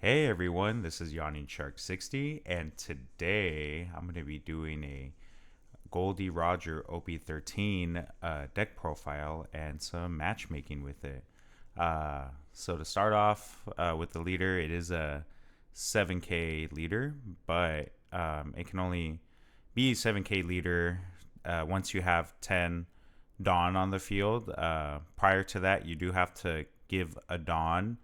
Hey everyone, this is Yawning Shark 60, and today I'm going to be doing a Goldie Roger OP13 deck profile and some matchmaking with it. So to start off with the leader, it is a 7K leader, but it can only be 7K leader once you have 10 Dawn on the field. Prior to that, you do have to give a Dawn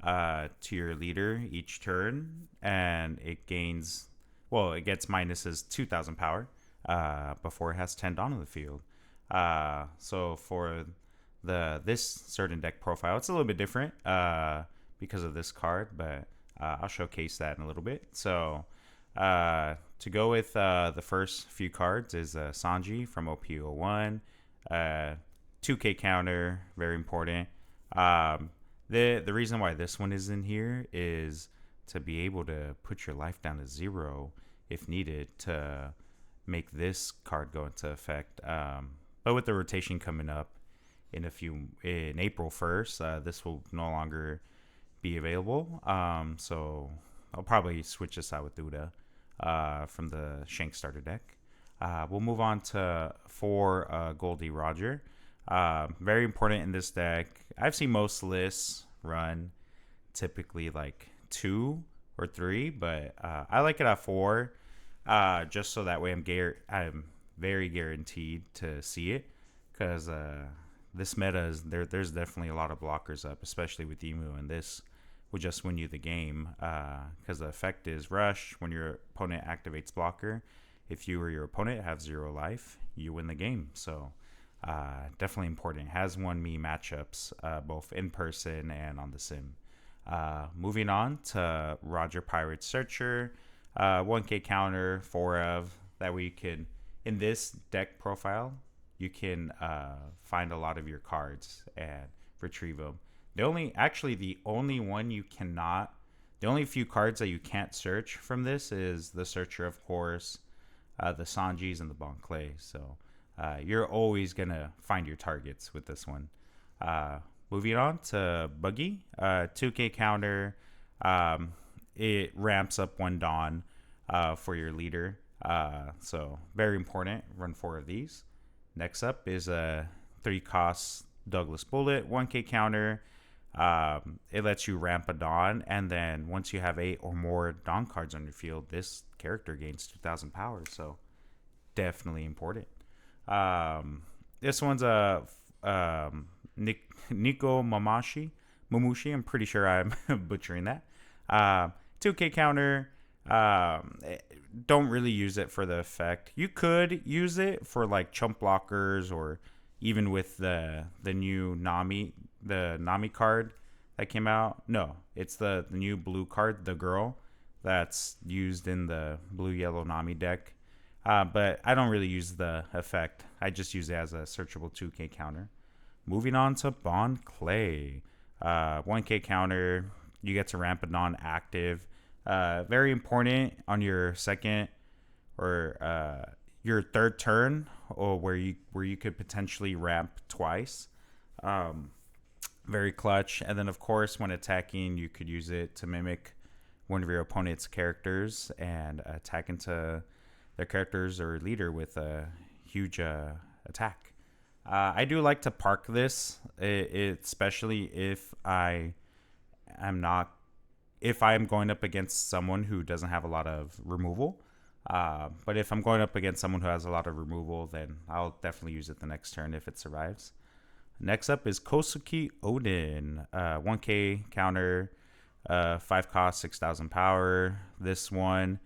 to your leader each turn, and it gets minuses 2,000 power before it has 10 Dawn on the field. So for this certain deck profile, it's a little bit different because of this card, but I'll showcase that in a little bit. So to go with the first few cards is Sanji from OP01, 2K counter, very important. The reason why this one is in here is to be able to put your life down to 0 if needed to make this card go into effect. But with the rotation coming up in April 1st, this will no longer be available. So I'll probably switch this out with Duda from the Shank starter deck. We'll move on to 4 Goldie Roger. Very important in this deck. I've seen most lists run typically like 2 or 3, but I like it at 4, just so that way I'm very guaranteed to see it, because this meta is there's definitely a lot of blockers up, especially with Emu, and this will just win you the game because the effect is rush when your opponent activates blocker. If you or your opponent have 0 life, you win the game. So definitely important. Has won me matchups both in person and on the sim. Moving on to Roger Pirate Searcher, 1K counter, 4 of that we could in this deck profile. You can find a lot of your cards and retrieve them. The only few cards that you can't search from this is the Searcher, of course, the Sanjis, and the Bon Clay. So you're always going to find your targets with this one. Moving on to Buggy, 2K counter. It ramps up 1 Dawn for your leader. So very important. Run 4 of these. Next up is a 3 cost Douglas Bullet, 1K counter. It lets you ramp a Dawn, and then once you have 8 or more Dawn cards on your field, this character gains 2,000 power. So definitely important. This one's a Nico Mamushi. I'm pretty sure I'm butchering that. 2K counter. Don't really use it for the effect. You could use it for like chump blockers, or even with the new Nami card that came out. No, it's the new blue card, the girl, that's used in the blue yellow Nami deck. But I don't really use the effect. I just use it as a searchable 2K counter. Moving on to Bon Clay. 1K counter. You get to ramp a non-active. Very important on your second or your third turn, or where you could potentially ramp twice. Very clutch. And then, of course, when attacking, you could use it to mimic one of your opponent's characters and attack into their characters or leader with a huge attack. I do like to park this, especially if I'm going up against someone who doesn't have a lot of removal. But if I'm going up against someone who has a lot of removal, then I'll definitely use it the next turn if it survives. Next up is Kosuke Odin, 1K counter, 5 cost, 6,000 power. This one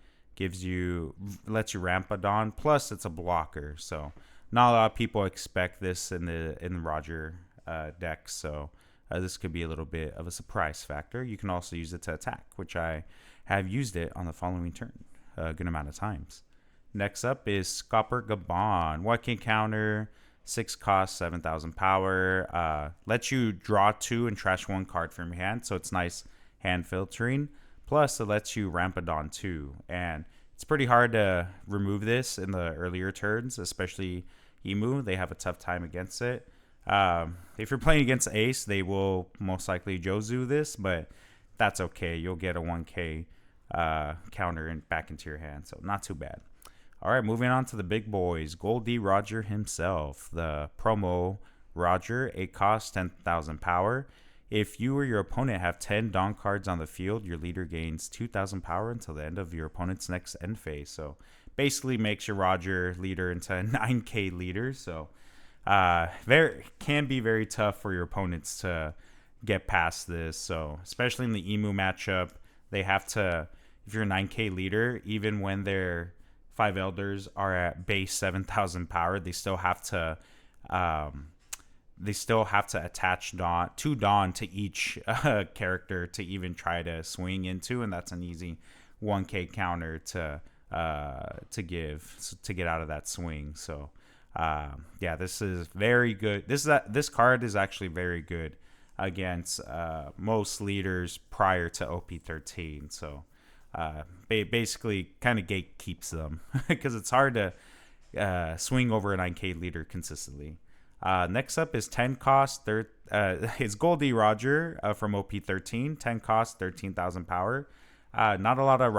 lets you ramp a Dawn, plus it's a blocker, so not a lot of people expect this in the Roger deck, so this could be a little bit of a surprise factor. You can also use it to attack, which I have used it on the following turn a good amount of times. Next up is Scopper Gabon, 1K counter, 6 cost, 7,000 power. Lets you draw 2 and trash 1 card from your hand, so it's nice hand filtering. Plus, it lets you ramp a Dawn too, and it's pretty hard to remove this in the earlier turns, especially Emu. They have a tough time against it. If you're playing against Ace, they will most likely Jozu this, but that's okay. You'll get a 1K counter back into your hand, so not too bad. All right, moving on to the big boys. Goldie Roger himself, the promo Roger, a cost 10,000 power. If you or your opponent have 10 Dawn cards on the field, your leader gains 2,000 power until the end of your opponent's next end phase. So basically makes your Roger leader into a 9K leader. So can be very tough for your opponents to get past this. So especially in the Emu matchup, they have to, if you're a 9K leader, even when their 5 elders are at base 7,000 power, they still have to attach Dawn to each character to even try to swing into, and that's an easy 1K counter to get out of that swing. So yeah, this is very good. This card is actually very good against most leaders prior to OP13. So basically kind of gatekeeps them because it's hard to swing over a 9K leader consistently. Next up is 10 cost. It's Goldie Roger from OP13. 10 cost, 13,000 power. Not a lot of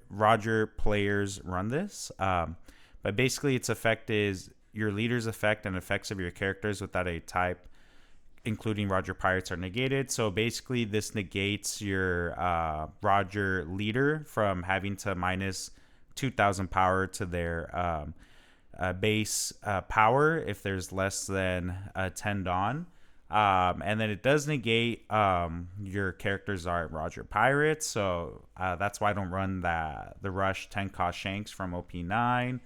Roger players run this. But basically its effect is your leader's effect and effects of your characters without a type, including Roger Pirates, are negated. So basically this negates your Roger leader from having to minus 2,000 power to their base power if there's less than 10 Dawn. And then it does negate your characters are Roger Pirates. So that's why I don't run the Rush 10 cost Shanks from OP9.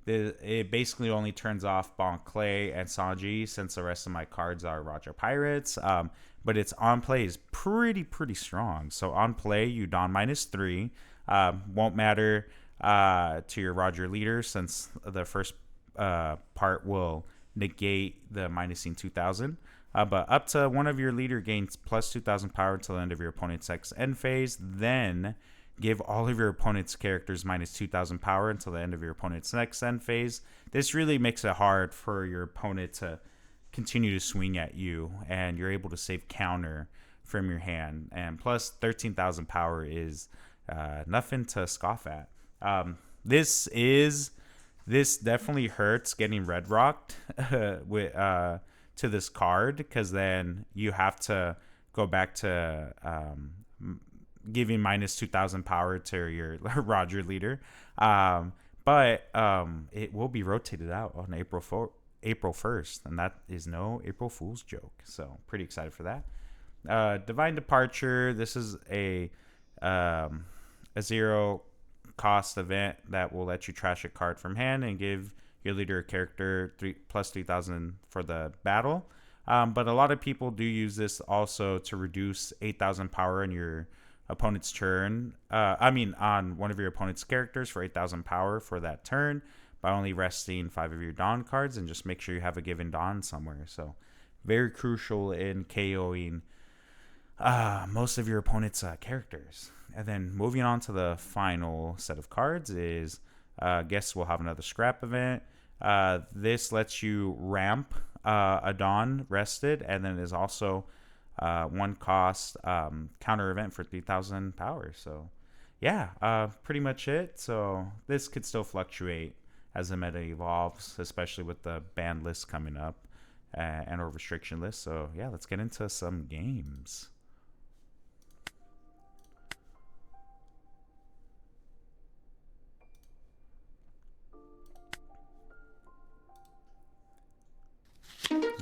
It basically only turns off Bon Clay and Sanji since the rest of my cards are Roger Pirates. But its on play is pretty strong. So on play, you Dawn -3. Won't matter to your Roger leader since the first part will negate the minusing 2,000. But up to one of your leader gains plus 2,000 power until the end of your opponent's next end phase. Then give all of your opponent's characters minus 2,000 power until the end of your opponent's next end phase. This really makes it hard for your opponent to continue to swing at you, and you're able to save counter from your hand. And plus 13,000 power is nothing to scoff at. This definitely hurts getting Red Rocked with to this card, because then you have to go back to giving minus 2,000 power to your Roger leader. But it will be rotated out on April 1st, and that is no April Fool's joke. So pretty excited for that. Divine Departure. This is a 0 cost event that will let you trash a card from hand and give your leader a character plus 3,000 for the battle. But a lot of people do use this also to reduce 8,000 power in your opponent's turn. On one of your opponent's characters for 8,000 power for that turn by only resting 5 of your Dawn cards, and just make sure you have a given Dawn somewhere. So very crucial in KOing most of your opponent's characters. And then moving on to the final set of cards is, guess we'll have another scrap event. This lets you ramp a Dawn rested, and then is also 1 cost counter event for 3,000 power. So yeah, pretty much it. So this could still fluctuate as the meta evolves, especially with the ban list coming up and or restriction list. So yeah, let's get into some games.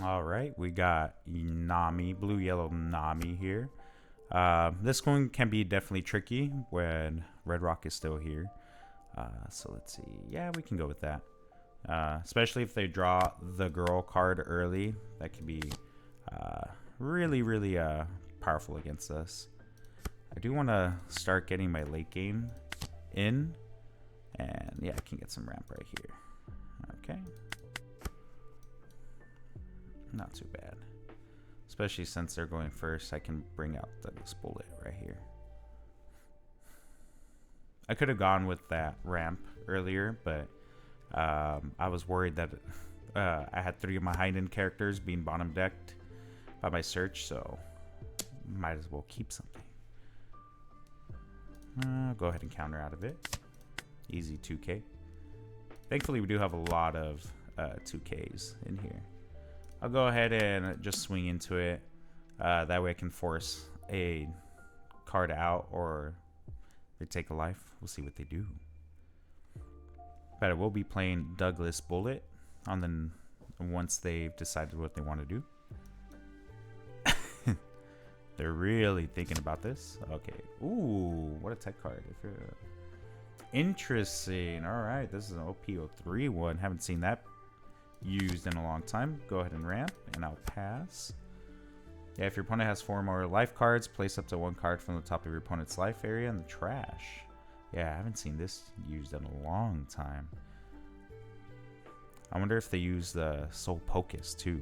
All right, we got Nami, blue yellow Nami here. This one can be definitely tricky when Red Roc is still here. So let's see. Yeah, we can go with that. Especially if they draw the girl card early. That could be really powerful against us. I do want to start getting my late game in. And yeah, I can get some ramp right here. Okay. Not too bad. Especially since they're going first, I can bring out this bullet right here. I could have gone with that ramp earlier, but I was worried that I had 3 of my high-end characters being bottom decked by my search, so might as well keep something. Go ahead and counter out of it. Easy 2K. Thankfully, we do have a lot of 2Ks in here. I'll go ahead and just swing into it. That way I can force a card out, or they take a life. We'll see what they do. But I will be playing Douglas Bullet on the once they've decided what they want to do. They're really thinking about this. Okay. Ooh, what a tech card. If you're interesting. All right, this is an OP03 one. Haven't seen that used in a long time. Go ahead and ramp, and I'll pass. Yeah, if your opponent has 4 more life cards, place up to 1 card from the top of your opponent's life area in the trash. Yeah, I haven't seen this used in a long time. I wonder if they use the Soul Pocus too.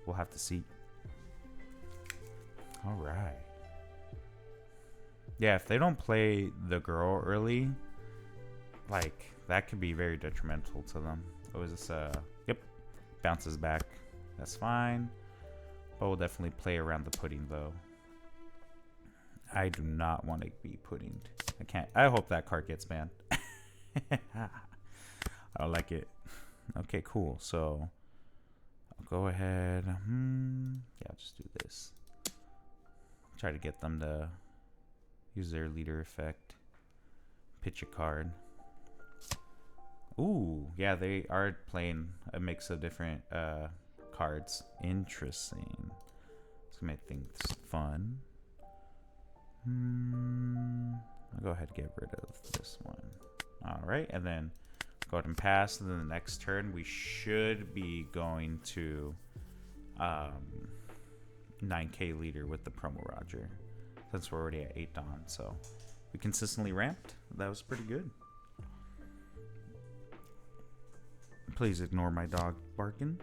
We'll have to see. All right. Yeah, if they don't play the girl early, like, that could be very detrimental to them. Oh, is this yep, bounces back. That's fine. But we'll definitely play around the pudding though. I do not want to be puddinged. I can't. I hope that card gets banned. I don't like it. Okay, cool. So I'll go ahead. Yeah, I'll just do this. Try to get them to use their leader effect. Pitch a card. Ooh, yeah, they are playing a mix of different cards. Interesting. It's gonna make things fun. I'll go ahead and get rid of this one. All right, and then go ahead and pass. And then the next turn, we should be going to 9K leader with the promo Roger, since we're already at 8 Dawn. So we consistently ramped. That was pretty good. Please ignore my dog barking.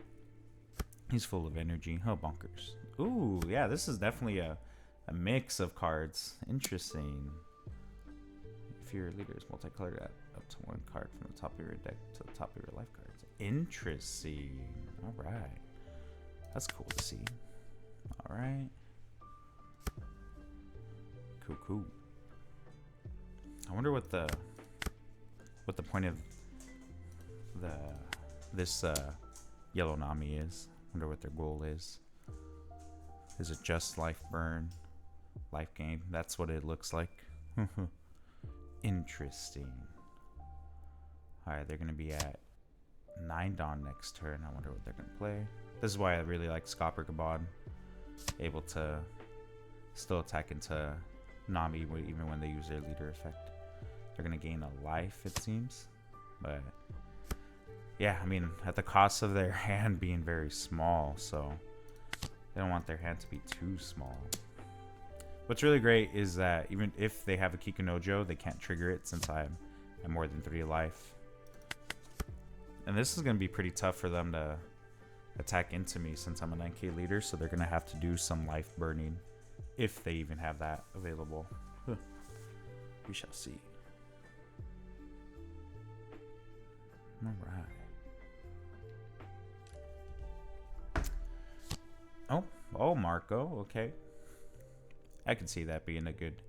He's full of energy. Oh, bonkers. Ooh, yeah, this is definitely a mix of cards. Interesting. If your leader is multicolored, add up to 1 card from the top of your deck to the top of your life cards. Interesting. All right. That's cool to see. All right. Cool, cool. I wonder what the point of this yellow Nami is. I wonder what their goal is. Is it just life burn? Life gain? That's what it looks like. Interesting. Alright, they're going to be at 9 Dawn next turn. I wonder what they're going to play. This is why I really like Scopper Gabon. Able to still attack into Nami even when they use their leader effect. They're going to gain a life, it seems. But yeah, I mean, at the cost of their hand being very small, so they don't want their hand to be too small. What's really great is that even if they have a Kikunojo, they can't trigger it since I'm at more than 3 life. And this is going to be pretty tough for them to attack into me since I'm a 9K leader, so they're going to have to do some life burning if they even have that available. We shall see. Alright. Oh, Marco, okay. I can see that being a good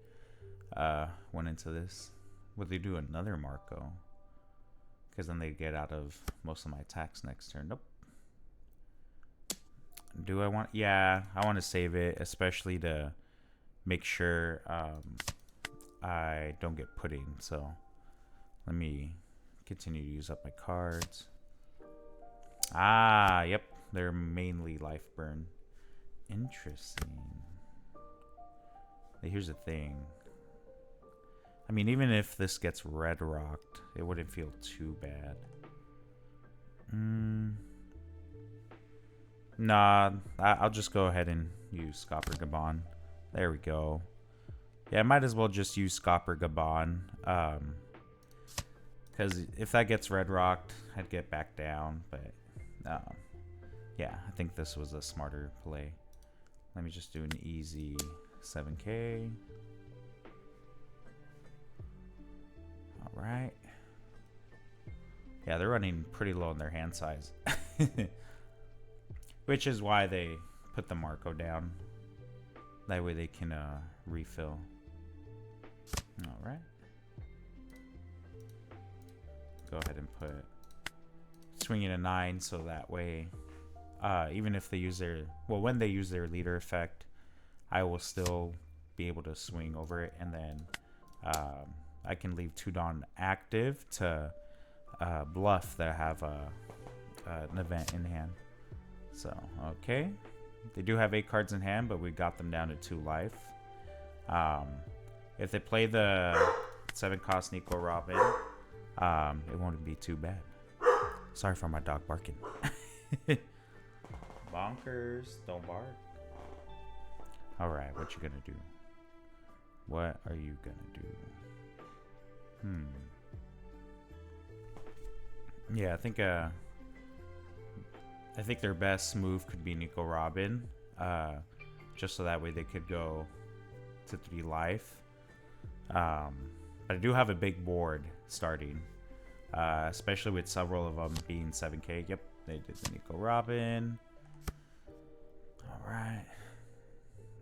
one into this. Would they do another Marco? Because then they get out of most of my attacks next turn. Nope. Do I want... Yeah, I want to save it, especially to make sure I don't get pudding. So let me continue to use up my cards. Ah, yep. They're mainly life burn. Interesting. Here's the thing. I mean, even if this gets Red Rocked, it wouldn't feel too bad. Nah, I'll just go ahead and use Scopper Gabon. There we go. Yeah, I might as well just use Scopper Gabon. Because if that gets Red Rocked, I'd get back down. But, yeah, I think this was a smarter play. Let me just do an easy 7K. Alright. Yeah, they're running pretty low in their hand size. Which is why they put the Marco down. That way they can refill. All right. Go ahead and put swinging a 9, so that way, even if they use their, well, when they use their leader effect, I will still be able to swing over it, and then I can leave 2 Dawn active to bluff that I have an event in hand. So, okay. They do have 8 cards in hand, but we got them down to 2 life. If they play the 7-cost Nico Robin, it won't be too bad. Sorry for my dog barking. Bonkers, don't bark. Alright, what you gonna do? What are you gonna do? Yeah, I think their best move could be Nico Robin. Just so that way they could go to 3 life. But I do have a big board starting. Especially with several of them being 7k. Yep, they did the Nico Robin. Alright.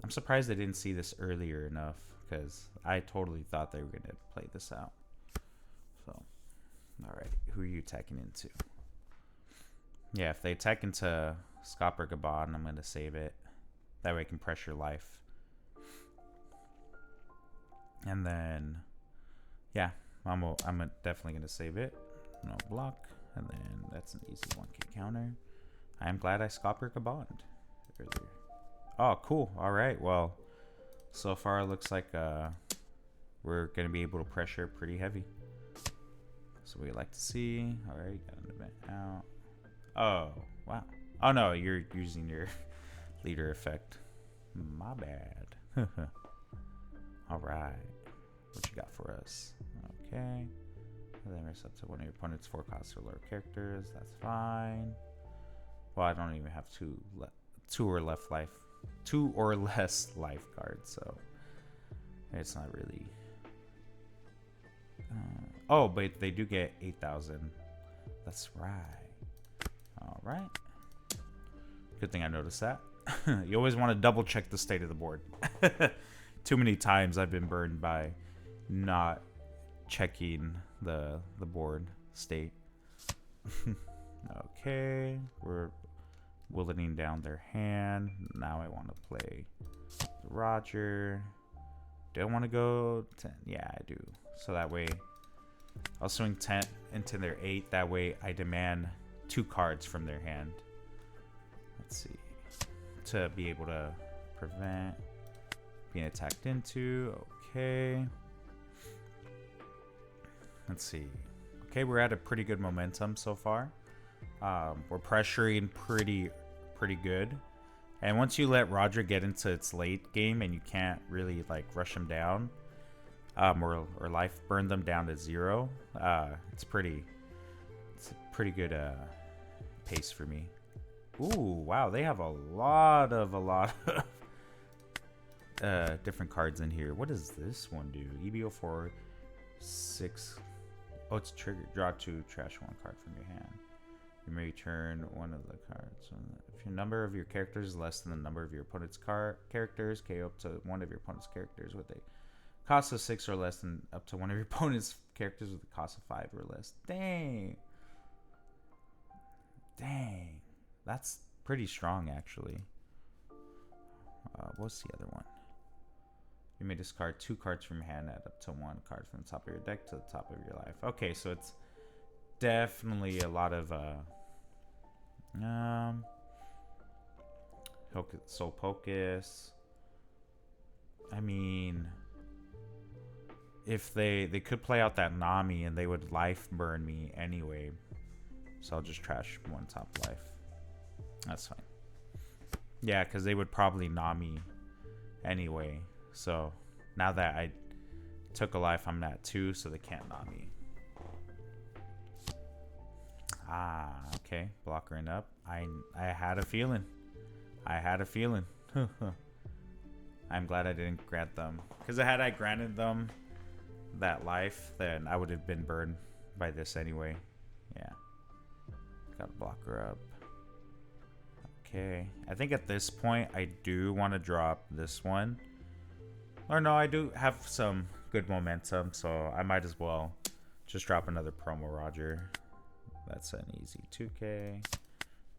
I'm surprised they didn't see this earlier enough, because I totally thought they were going to play this out. So, alright, who are you attacking into? Yeah, if they attack into Scop or Gabon, I'm going to save it. That way I can pressure life. And then, yeah, I'm definitely going to save it. No block. And then that's an easy 1k counter. I am glad I Scopper Gabon earlier. Oh, cool. All right. Well, so far it looks like we're going to be able to pressure pretty heavy. So we like to see. All right. Got an event out. Oh, wow. Oh, no. You're using your leader effect. My bad. All right. What you got for us? Okay. And then it's up to one of your opponent's 4 cost or lower characters. That's fine. Well, I don't even have 2 or less life cards, so it's not really. Oh, but they do get 8,000. That's right. All right. Good thing I noticed that. You always want to double check the state of the board. Too many times I've been burned by not checking the board state. Okay, we're willing down their hand. Now I want to play Roger. Do I want to go 10? Yeah, I do. So that way I'll swing 10 into their 8. That way I demand 2 cards from their hand. Let's see. To be able to prevent being attacked into. Okay. Let's see. Okay, we're at a pretty good momentum so far. We're pressuring pretty good. And once you let Roger get into its late game and you can't really like rush him down, or life burn them down to 0, it's a pretty good pace for me. Ooh, wow, they have a lot of different cards in here. What does this one do? EBO4 6. Oh, it's triggered. Draw 2, trash 1 card from your hand. You may return one of the cards. If your number of your characters is less than the number of your opponent's characters, KO up to one of your opponent's characters with a cost of 6 or less, than up to one of your opponent's characters with a cost of 5 or less. Dang. That's pretty strong, actually. What's the other one? You may discard 2 cards from your hand, add up to 1 card from the top of your deck to the top of your life. Okay, so it's definitely a lot of Soul Pocus. I mean, if they could play out that Nami and they would life burn me anyway, so I'll just trash 1 top life. That's fine. Yeah, because they would probably Nami anyway. So now that I took a life, I'm at 2, so they can't Nami. Ah, okay. Blockering up. I had a feeling. I'm glad I didn't grant them. Because had I granted them that life, then I would have been burned by this anyway. Yeah. Got a blocker up. Okay, I think at this point I do want to drop this one. Or no, I do have some good momentum, so I might as well just drop another promo Roger. That's an easy 2K.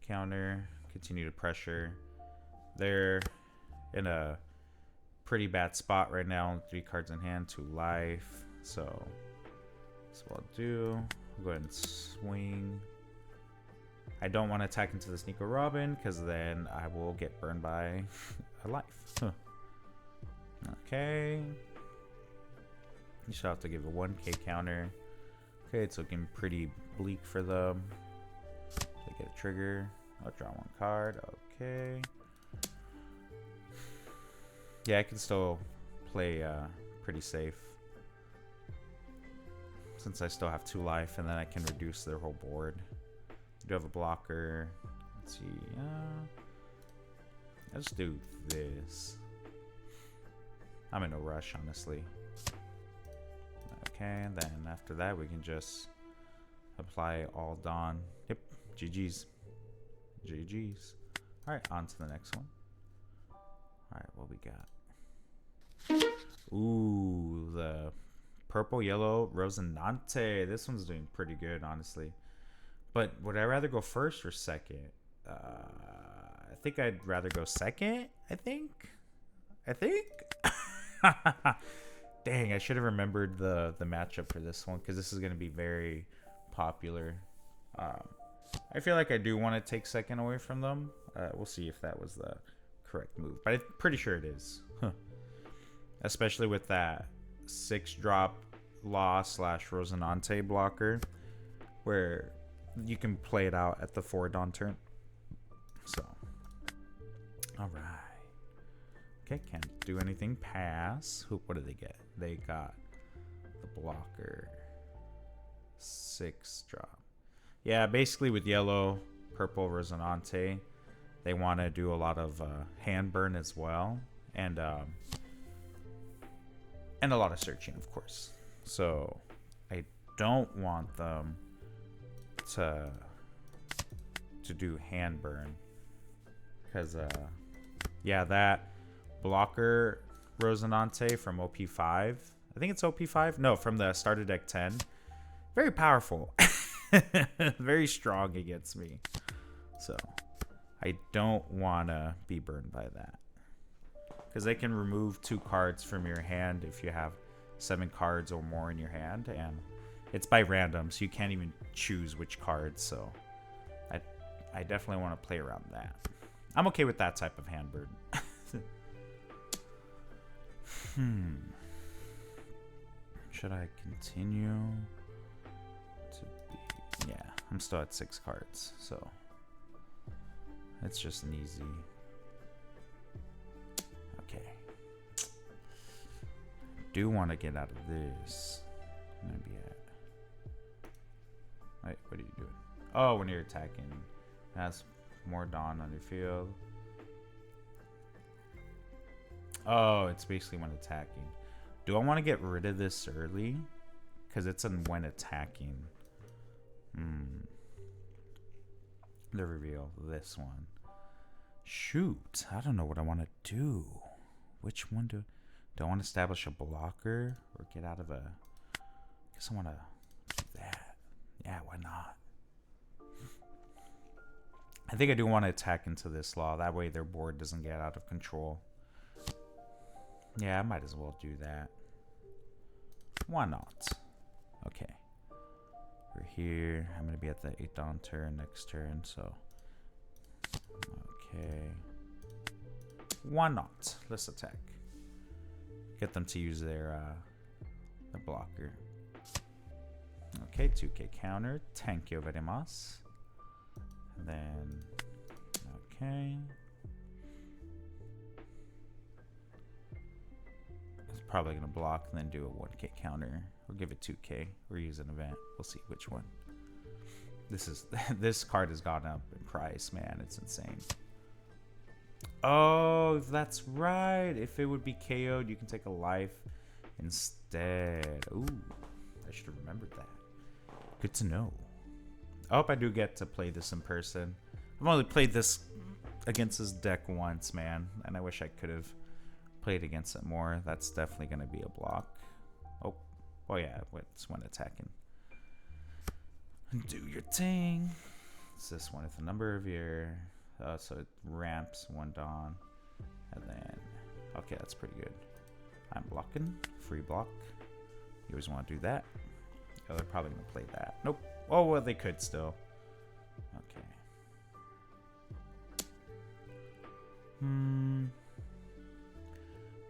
Counter, continue to pressure. They're in a pretty bad spot right now. 3 cards in hand, 2 life. So that's what I'll do. I'll go ahead and swing. I don't want to attack into this Nico Robin because then I will get burned by a life. Okay. You should have to give a 1K counter. Okay, it's looking pretty bleak for them. They get a trigger. I'll draw 1 card. Okay. Yeah, I can still play pretty safe. Since I still have 2 life, and then I can reduce their whole board. I do have a blocker. Let's see. Let's do this. I'm in no rush, honestly. Okay, and then after that, we can just apply all Dawn. Yep, GG's. GG's. Alright, on to the next one. Alright, what we got? Ooh, the purple yellow Rosinante. This one's doing pretty good, honestly. But would I rather go first or second? I think I'd rather go second. I think. Dang, I should have remembered the matchup for this one because this is going to be very popular. I feel like I do want to take second away from them. We'll see if that was the correct move, but I'm pretty sure it is. Especially with that 6-drop Law / Rosinante blocker, where you can play it out at the 4 Dawn turn. So, all right. Okay, can't do anything. Pass. What did they get? They got the blocker. 6-drop. Yeah, basically with yellow, purple, Rosinante, they want to do a lot of hand burn as well, and a lot of searching, of course. So I don't want them to do hand burn because yeah, that blocker Rosinante from OP5, I think it's OP5, no, from the starter deck 10, very powerful. Very strong against me, so I don't want to be burned by that because they can remove 2 cards from your hand if you have 7 cards or more in your hand, and it's by random, so you can't even choose which cards. So I definitely want to play around that. I'm okay with that type of hand burn. Should I continue to be? Yeah, I'm still at 6 cards, so it's just an easy. Okay. Do want to get out of this. I'm gonna be at. Wait, what are you doing? Oh, when you're attacking, it has more Dawn on your field. Oh, it's basically when attacking. Do I want to get rid of this early? Because it's when attacking. The reveal, this one. Shoot, I don't know what I want to do. Which one do I want to establish a blocker or get out of a? I guess I want to do that. Yeah, why not? I think I do want to attack into this Law. That way their board doesn't get out of control. Yeah, I might as well do that. Why not? Okay. We're here. I'm going to be at the 8 Dawn turn next turn, so. Okay. Why not? Let's attack. Get them to use their the blocker. Okay, 2K counter. Thank you very much. And then, okay. It's probably going to block and then do a 1K counter. Or give it 2K. Or use an event. We'll see which one. This card has gone up in price, man. It's insane. Oh, that's right. If it would be KO'd, you can take a life instead. Ooh, I should have remembered that. Good to know. I hope I do get to play this in person. I've only played this against this deck once, man, and I wish I could have played against it more. That's definitely going to be a block. Oh yeah, it's one attacking. Do your thing. It's this one with the number of your so it ramps 1 Dawn, and then okay, that's pretty good. I'm blocking, free block. You always want to do that. Oh, they're probably gonna play that. Nope. Oh well, they could still. Okay.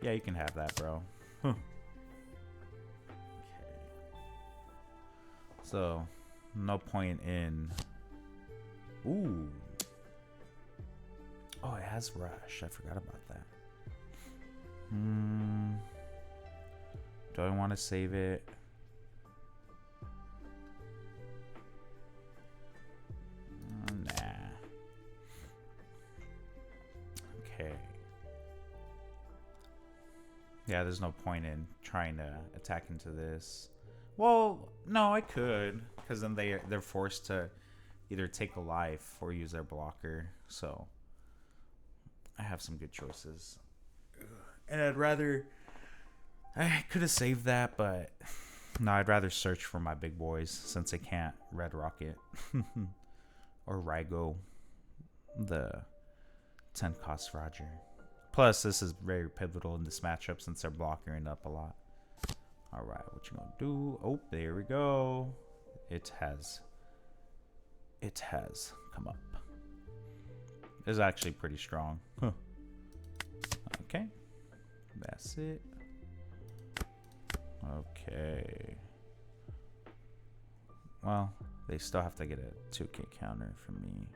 Yeah, you can have that, bro. Huh. Okay. So, no point in. Ooh. Oh, it has rush. I forgot about that. Do I want to save it? Nah. Okay. Yeah, there's no point in trying to attack into this. Well, no, I could, because then they're forced to either take a life or use their blocker. So I have some good choices, and I could have saved that, but no, I'd rather search for my big boys since I can't Red Roc or Rygo the 10 cost Roger. Plus, this is very pivotal in this matchup since they're blocking up a lot. All right, what you gonna do? Oh, there we go. It has come up. It's actually pretty strong. Huh. Okay, that's it. Okay. Well, they still have to get a 2K counter from me.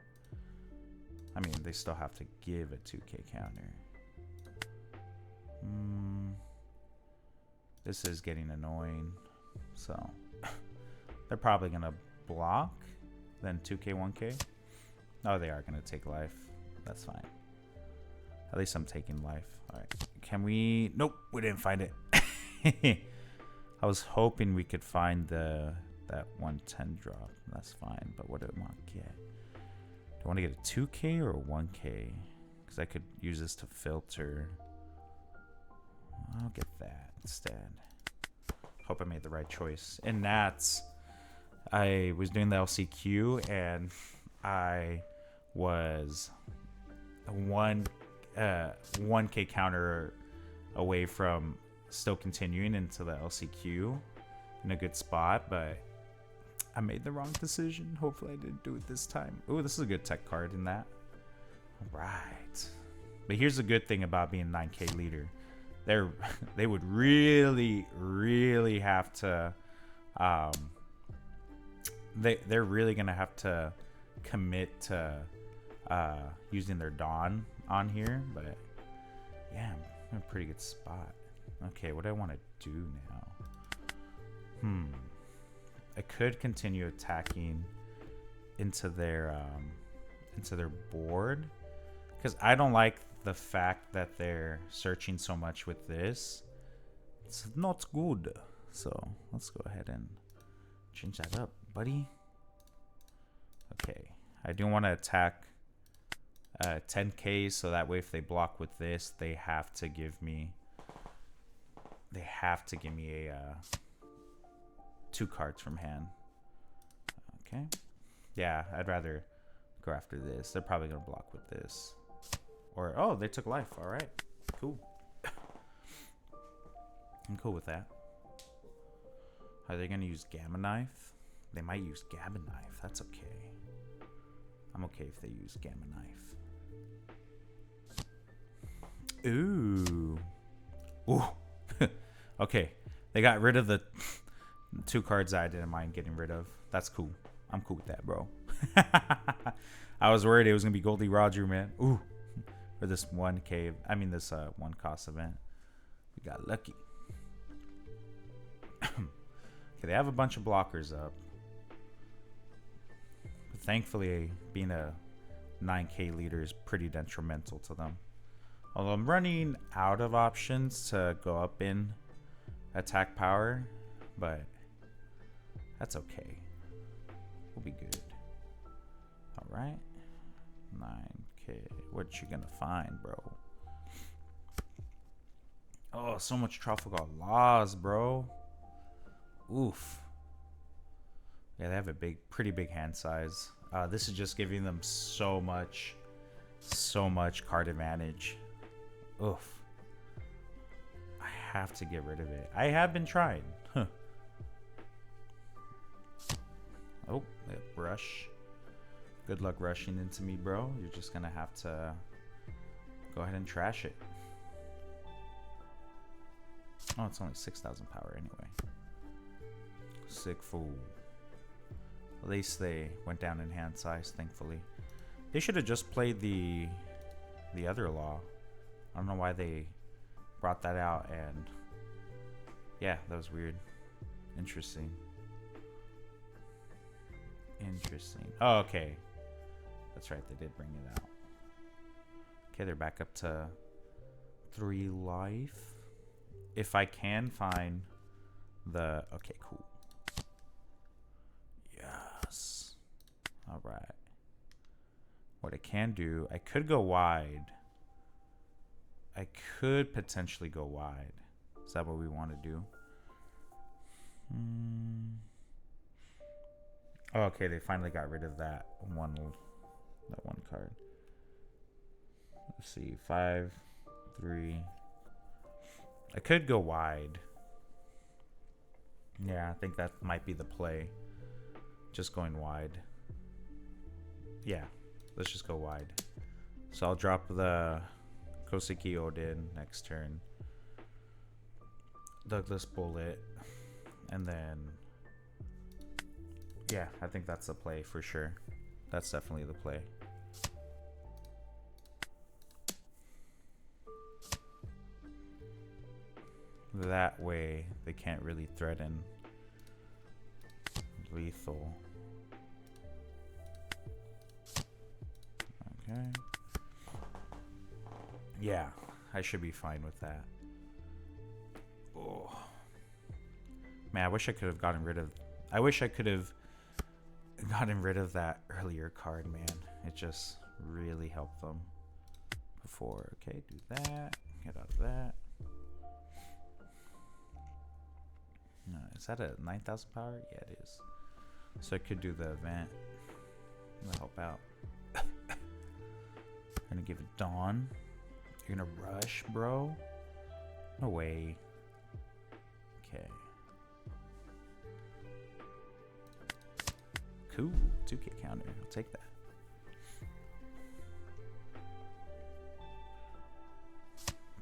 I mean, they still have to give a 2K counter. This is getting annoying. So, they're probably going to block, then 2K, 1K. Oh, they are going to take life. That's fine. At least I'm taking life. All right. Can we? Nope, we didn't find it. I was hoping we could find that 110 drop. That's fine, but what do I want to get? Do I want to get a 2K or a 1K? Because I could use this to filter. I'll get that instead. Hope I made the right choice. And Nats, I was doing the LCQ and I was 1K counter away from still continuing into the LCQ in a good spot, but I made the wrong decision. Hopefully I didn't do it this time. Oh, this is a good tech card in that. All right. But here's the good thing about being 9K leader. They would really have to they're really gonna have to commit to using their Dawn on here, but yeah, I'm in a pretty good spot. Okay, what do I want to do now? I could continue attacking into their board, because I don't like the fact that they're searching so much with this. It's not good. So let's go ahead and change that up, buddy. Okay, I do want to attack 10K, so that way if they block with this, they have to give me a 2 cards from hand. Okay, yeah, I'd rather go after this. They're probably gonna block with this, or oh, they took life. All right, cool. I'm cool with that. Are they gonna use Gamma Knife? They might use Gamma Knife. That's okay. I'm okay if they use Gamma Knife. Ooh. Ooh. Okay. They got rid of the 2 cards I didn't mind getting rid of. That's cool. I'm cool with that, bro. I was worried it was going to be Goldie Roger, man. Ooh. For this 1K. I mean, this 1 cost event. We got lucky. Okay, they have a bunch of blockers up. But thankfully, being a 9K leader is pretty detrimental to them. Although I'm running out of options to go up in attack power, but that's okay. We'll be good. All right. 9K. What you gonna find, bro? Oh, so much Trafalgar Laws, bro. Oof. Yeah, they have a pretty big hand size. This is just giving them so much card advantage. Oof. I have to get rid of it. I have been trying. Huh. Oh, rush. Good luck rushing into me, bro. You're just gonna have to go ahead and trash it. Oh, it's only 6,000 power anyway. Sick fool. At least they went down in hand size, thankfully. They should have just played the other law. I don't know why they brought that out, and yeah, that was weird. Interesting. Oh, okay. That's right, they did bring it out. Okay, they're back up to 3 life. If I can find the... Okay, cool. Yes. Alright. What I can do... I could go wide. I could potentially go wide. Is that what we want to do? Oh, okay, they finally got rid of that one card. Let's see. 5, 3... I could go wide. Yeah, I think that might be the play. Just going wide. Yeah, let's just go wide. So I'll drop the Koseki Odin next turn. Douglas Bullet. And then... Yeah, I think that's the play for sure. That's definitely the play. That way, they can't really threaten lethal. Okay. Yeah, I should be fine with that. Oh. Man, I wish I could have gotten rid of... I wish I could have gotten rid of that earlier card, man. It just really helped them before. Okay, do that. Get out of that. No, is that a 9,000 power? Yeah, it is. So I could do the event. That'll help out. Gonna give it Dawn. You're gonna rush, bro? No way. Okay. Cool. 2K counter. I'll take that.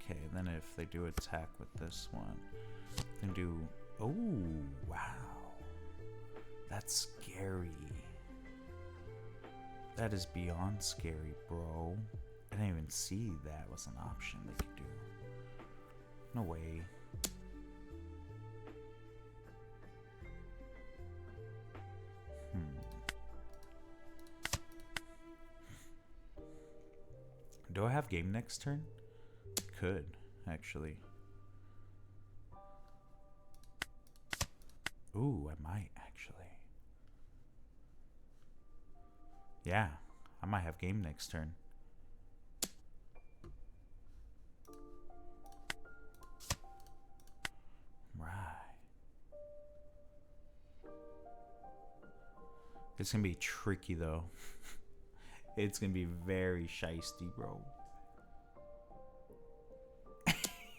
Okay, then if they do attack with this one, then do... Oh, wow. That's scary. That is beyond scary, bro. I didn't even see that was an option they could do. No way. Do I have game next turn? Could, actually. Ooh, I might actually. Yeah, I might have game next turn. Right. It's gonna be tricky though. It's gonna be very shiesty, bro.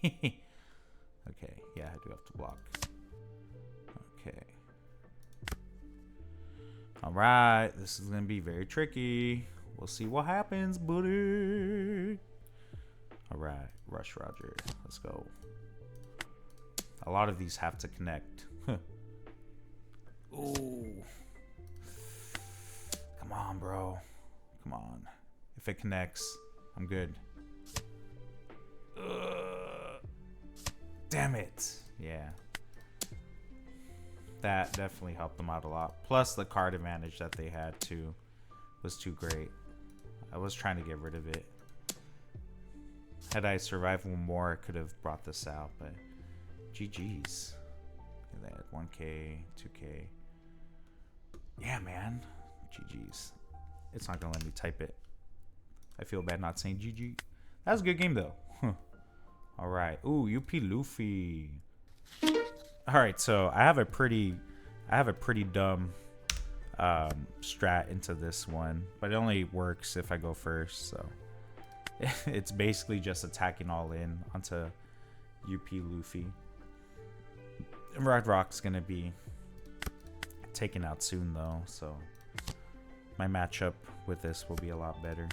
Okay, yeah, I do have to block. Okay. Alright, this is gonna be very tricky. We'll see what happens, buddy. Alright, Rush Roger. Let's go. A lot of these have to connect. Ooh. Come on, bro. Come on. If it connects, I'm good. Damn it. Yeah. That definitely helped them out a lot. Plus the card advantage that they had too was too great. I was trying to get rid of it. Had I survived one more, I could have brought this out, but GG's. Look at that. 1K, 2K. Yeah, man. GG's. It's not gonna let me type it. I feel bad not saying GG. That was a good game though. All right. Ooh, UP Luffy. All right, so I have a pretty dumb strat into this one, but it only works if I go first. So it's basically just attacking all in onto UP Luffy. Red Roc's gonna be taken out soon though, so my matchup with this will be a lot better.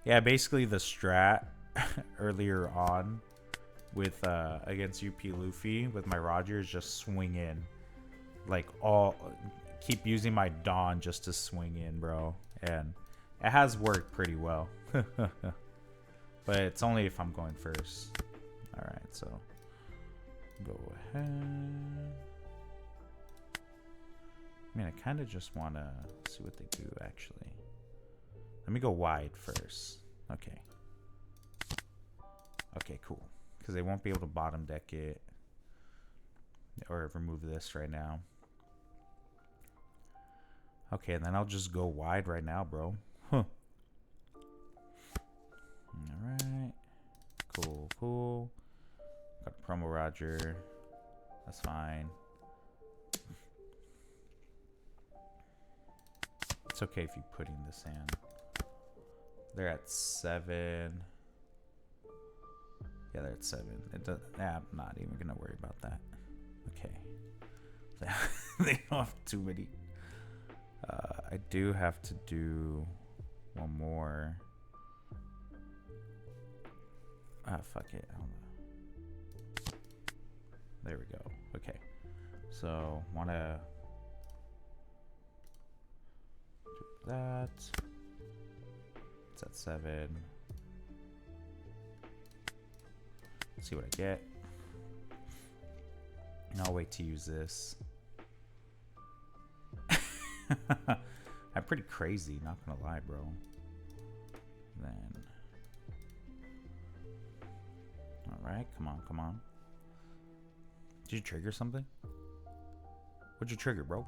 Yeah, basically the strat earlier on with against UP Luffy with my Roger is just swing in, like keep using my Dawn just to swing in, bro, and it has worked pretty well. But it's only if I'm going first. All right, so go ahead. I mean, I kind of just want to see what they do, actually. Let me go wide first. Okay. Okay, cool. Because they won't be able to bottom deck it. Or remove this right now. Okay, and then I'll just go wide right now, bro. Huh. Alright. Cool, cool. Got a promo Roger. That's fine. It's okay if you put in this in. They're at 7. Yeah, they're at 7. It does, yeah, I'm not even gonna worry about that. Okay. They don't have too many. I do have to do one more. Ah, fuck it. I don't know. There we go. Okay. So, wanna do that. It's at 7. Let's see what I get. And I'll wait to use this. I'm pretty crazy, not gonna lie, bro. Then, all right, come on, come on. Did you trigger something? What'd you trigger, bro?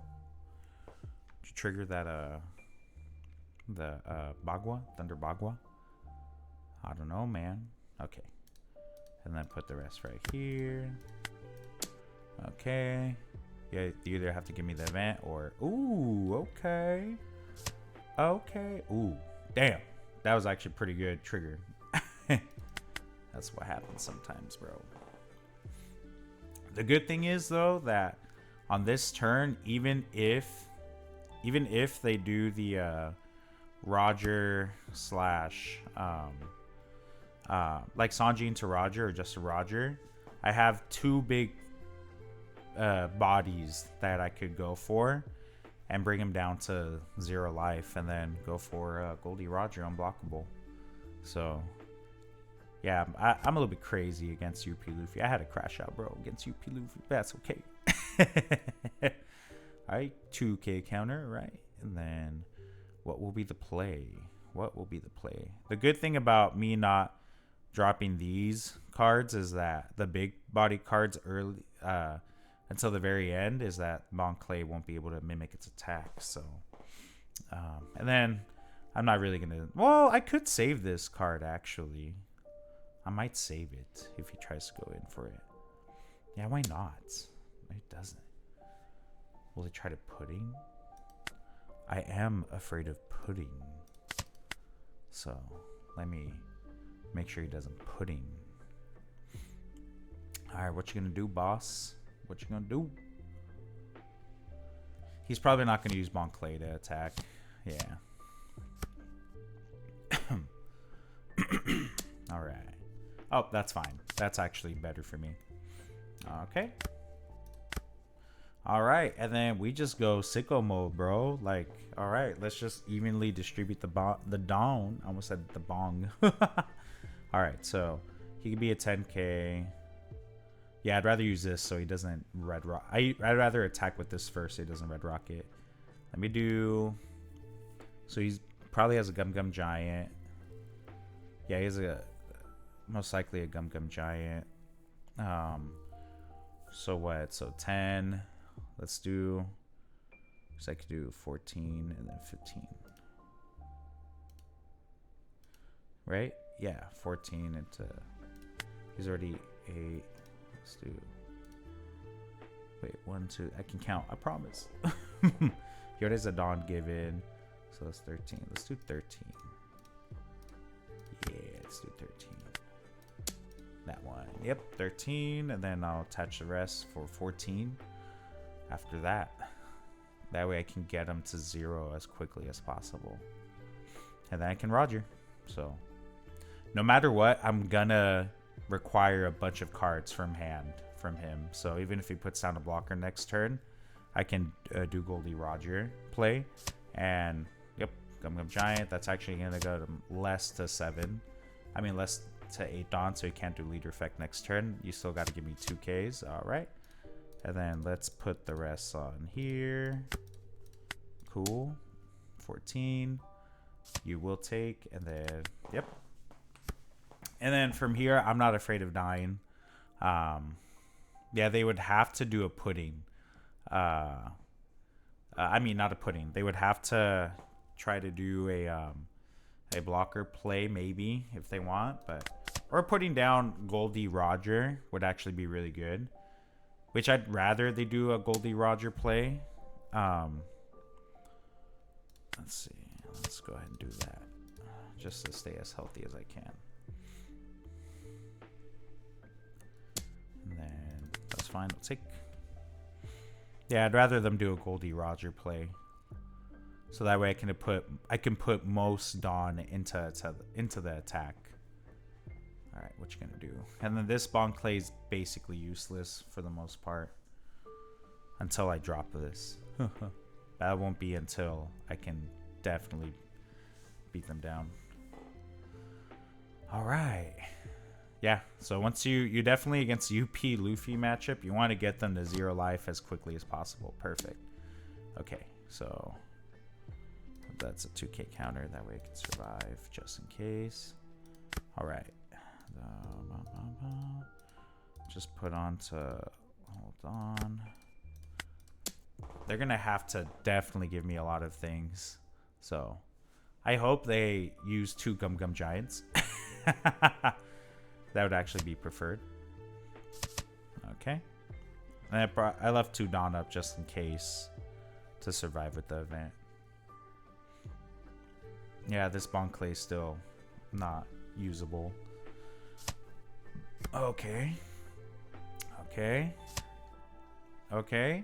Did you trigger that the Bagua, Thunder Bagua? I don't know, man. Okay, and then put the rest right here. Okay. Yeah, you either have to give me the event or... Ooh, okay. Okay. Ooh, damn. That was actually pretty good trigger. That's what happens sometimes, bro. The good thing is, though, that on this turn, even if they do the Roger slash... like Sanji into Roger or just a Roger, I have 2 big... bodies that I could go for and bring him down to 0 life and then go for Goldie Roger unblockable. So yeah, I'm a little bit crazy against UP Luffy. I had to crash out, bro, against UP Luffy. That's okay. Alright, 2k counter, right? And then what will be the play? What will be the play? The good thing about me not dropping these cards is that the big body cards early until the very end is that Bon Clay won't be able to mimic its attack. So, and then I'm not really gonna. Well, I could save this card actually. I might save it if he tries to go in for it. Yeah, why not? It doesn't. Will he try to pudding? I am afraid of pudding. So let me make sure he doesn't pudding. All right, what you gonna do, boss? What you gonna do? He's probably not gonna use Bon Clay to attack. Yeah. All right. Oh, that's fine. That's actually better for me. Okay. All right, and then we just go sicko mode, bro. Like, all right, let's just evenly distribute the dong. I almost said the bong. All right, so he could be a 10k. Yeah, I'd rather use this so he doesn't Red Roc. I'd rather attack with this first so he doesn't Red Roc it. Let me do... So he's probably has a Gum Gum Giant. Yeah, he has a... Most likely a Gum Gum Giant. So what? So 10. Let's do... So I could do 14 and then 15. right? Yeah, 14 into. He's already 8. Let's do. Wait, 1, 2. I can count. I promise. Here it is, a Dawn given. So that's 13. Let's do 13. Yeah, let's do 13. That one. Yep, 13. And then I'll attach the rest for 14 after that. That way I can get them to 0 as quickly as possible. And then I can Roger. So no matter what, I'm gonna require a bunch of cards from hand from him. So even if he puts down a blocker next turn, I can do Goldie Roger play. And yep, Gum Gum Giant. That's actually gonna go to less to 7. I mean less to 8 Dawn, so he can't do leader effect next turn. You still got to give me 2 Ks. All right. And then let's put the rest on here. Cool. 14. You will take, and then yep. And then from here, I'm not afraid of dying. Yeah, they would have to do a pudding. I mean, not a pudding. They would have to try to do a blocker play maybe if they want, but or putting down Goldie Roger would actually be really good. Which I'd rather they do a Goldie Roger play. Let's see. Let's go ahead and do that. Just to stay as healthy as I can. And then that's fine. I'll take. Yeah, I'd rather them do a Goldie Roger play. So that way I can put most Dawn into the attack. Alright, what you gonna do? And then this Bon Clay is basically useless for the most part. Until I drop this. That won't be until I can definitely beat them down. Alright. Yeah, so once you definitely against UP Luffy matchup, you want to get them to 0 life as quickly as possible. Perfect. Okay, so that's a 2k counter. That way I can survive just in case. Alright. Just put on to. Hold on. They're gonna have to definitely give me a lot of things. So I hope they use 2 Gum Gum Giants. That would actually be preferred. Okay. And I left 2 Dawn up just in case to survive with the event. Yeah, this Bon Clay is still not usable. Okay. Okay. Okay.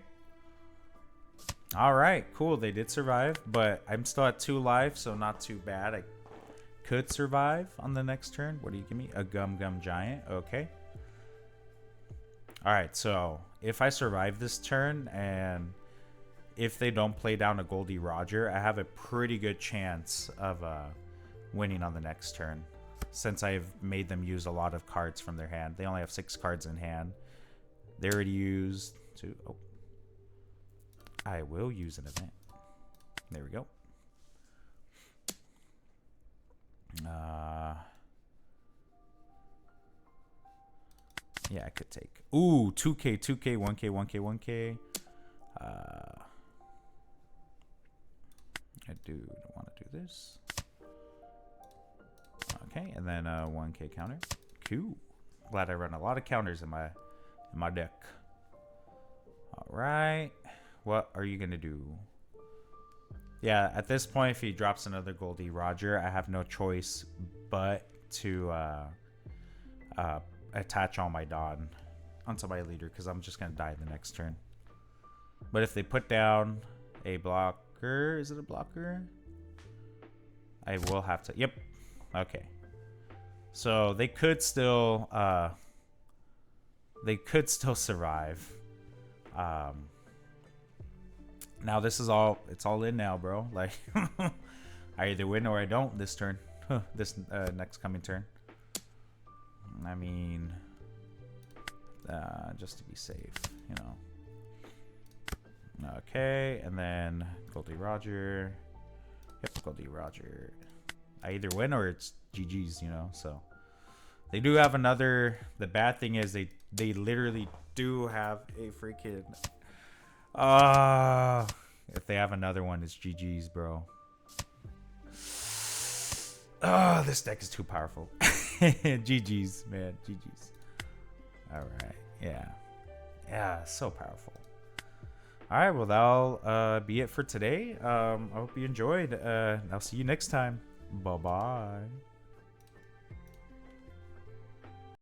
All right, cool. They did survive, but I'm still at 2 lives, so not too bad. I could survive on the next turn. What do you give me? A Gum Gum Giant. Okay. All right, so if I survive this turn and if they don't play down a Goldie Roger, I have a pretty good chance of winning on the next turn. Since I've made them use a lot of cards from their hand. They only have 6 cards in hand. They already used 2. Oh. I will use an event. There we go. Yeah, I could take. Ooh, 2k, 2k, 1k, 1k, 1k. I do want to do this. Okay, and then 1k counter. Cool. Glad I run a lot of counters in my deck. All right. What are you gonna do? Yeah, at this point, if he drops another Goldie Roger, I have no choice but to attach all my Dawn onto my leader because I'm just gonna die the next turn. But if they put down a blocker, is it a blocker? I will have to. Yep. Okay. So they could still survive. Now this is all, it's all in now, bro. Like I either win or I don't this turn. This next coming turn. I mean, just to be safe, you know. Okay, and then Goldie Roger. Yep, Goldie Roger. I either win or it's GG's, you know. So they do have another. The bad thing is they literally do have a freaking. If they have another one, it's GG's, bro. Oh, this deck is too powerful. GG's, man. GG's. All right. Yeah. Yeah, so powerful. All right, well, that'll be it for today. I hope you enjoyed. I'll see you next time. Bye-bye.